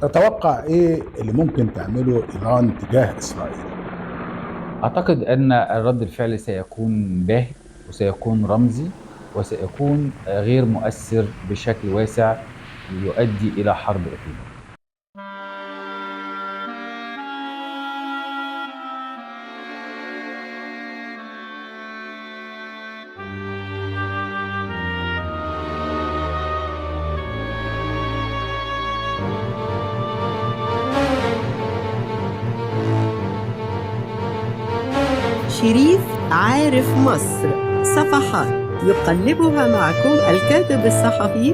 تتوقع إيه اللي ممكن تعمله إيران تجاه إسرائيل؟ أعتقد أن الرد الفعل سيكون باهت وسيكون رمزي وسيكون غير مؤثر بشكل واسع يؤدي إلى حرب إقليمية. شريف عارف مصر، صفحات يقلبها معكم الكاتب الصحفي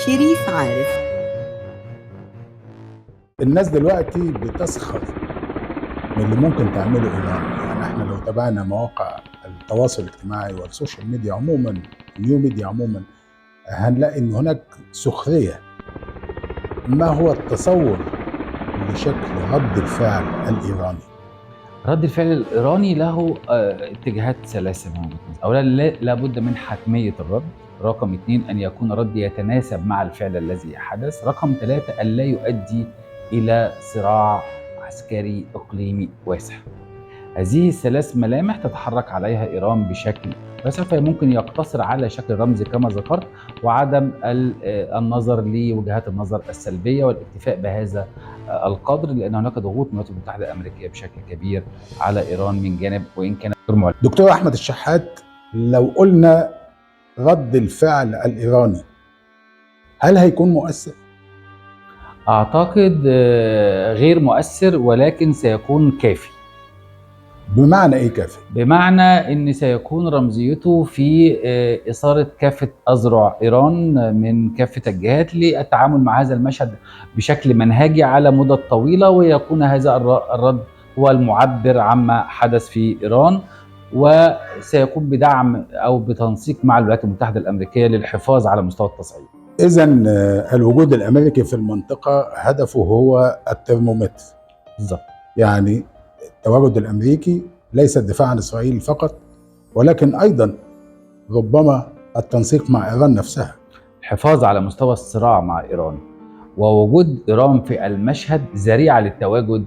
شريف عارف. الناس دلوقتي بتسخر من اللي ممكن تعمله إيران، يعني احنا لو تابعنا مواقع التواصل الاجتماعي والسوشيال ميديا عموما، النيو ميديا عموما، هنلاقي ان هناك سخرية. ما هو التصور لشكل رد الفعل الإيراني؟ رد الفعل الإيراني له اتجاهات ثلاثة من وجهة نظري. أولا لابد من حتمية الرد. رقم اثنين أن يكون الرد يتناسب مع الفعل الذي حدث. رقم ثلاثة أن لا يؤدي إلى صراع عسكري إقليمي واسع. هذه الثلاث ملامح تتحرك عليها إيران بشكل واسع، فممكن يقتصر على شكل رمزي كما ذكرت، وعدم النظر لوجهات النظر السلبية والاكتفاء بهذا القدر، لأن هناك ضغوط من الولايات المتحدة الأمريكية بشكل كبير على إيران من جانب، وإن كان غير معلن. دكتور أحمد الشحات، لو قلنا رد الفعل الإيراني هل هيكون مؤثر؟ أعتقد غير مؤثر، ولكن سيكون كافي. بمعنى إيه كافي؟ بمعنى ان سيكون رمزيته في اثاره كافه اذرع ايران من كافه الجهات للتعامل مع هذا المشهد بشكل منهجي على مدة طويله، ويكون هذا الرد هو المعبر عما حدث في ايران، وسيكون بدعم او بتنسيق مع الولايات المتحده الامريكيه للحفاظ على مستوى التصعيد. إذا الوجود الأمريكي في المنطقة هدفه هو الترمومتر. بالظبط. يعني التواجد الأمريكي ليس الدفاع عن إسرائيل فقط، ولكن أيضا ربما التنسيق مع إيران نفسها. الحفاظ على مستوى الصراع مع إيران، ووجود إيران في المشهد ذريعة للتواجد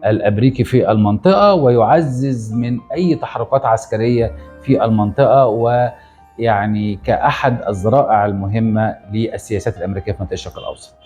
الأمريكي في المنطقة، ويعزز من أي تحركات عسكرية في المنطقة، ويعني كأحد الذرائع المهمة للسياسات الأمريكية في منطقة الشرق الأوسط.